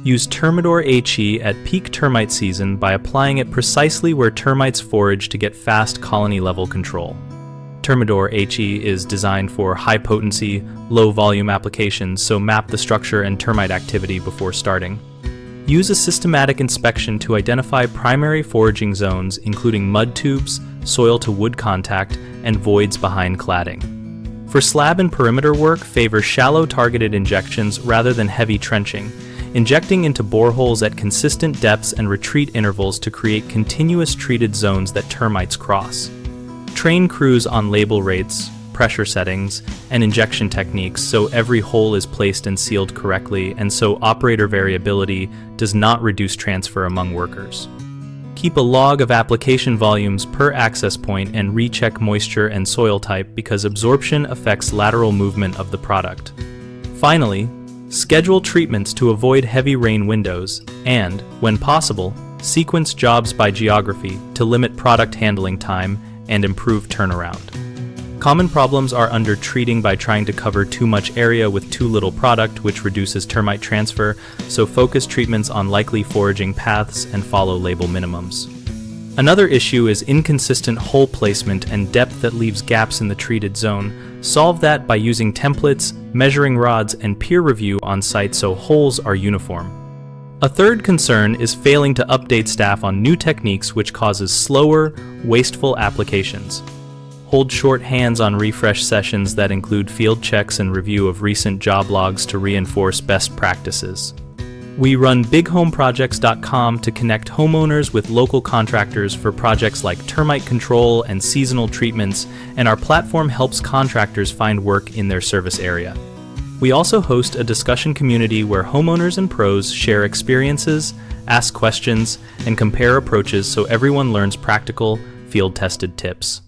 Use Termidor HE at peak termite season by applying it precisely where termites forage to get fast colony-level control. Termidor HE is designed for high-potency, low-volume applications, so map the structure and termite activity before starting. Use a systematic inspection to identify primary foraging zones, including mud tubes, soil-to-wood contact, and voids behind cladding. For slab and perimeter work, favor shallow targeted injections rather than heavy trenching, injecting into boreholes at consistent depths and retreat intervals to create continuous treated zones that termites cross. Train crews on label rates, pressure settings, and injection techniques so every hole is placed and sealed correctly, and so operator variability does not reduce transfer among workers. Keep a log of application volumes per access point and recheck moisture and soil type because absorption affects lateral movement of the product. Finally, schedule treatments to avoid heavy rain windows and, when possible, sequence jobs by geography to limit product handling time and improve turnaround. Common problems are under treating by trying to cover too much area with too little product, which reduces termite transfer, so focus treatments on likely foraging paths and follow label minimums. Another issue is inconsistent hole placement and depth that leaves gaps in the treated zone. Solve that by using templates, measuring rods, and peer review on site so holes are uniform. A third concern is failing to update staff on new techniques, which causes slower, wasteful applications. Hold short hands on refresh sessions that include field checks and review of recent job logs to reinforce best practices. We run bighomeprojects.com to connect homeowners with local contractors for projects like termite control and seasonal treatments, and our platform helps contractors find work in their service area. We also host a discussion community where homeowners and pros share experiences, ask questions, and compare approaches so everyone learns practical, field-tested tips.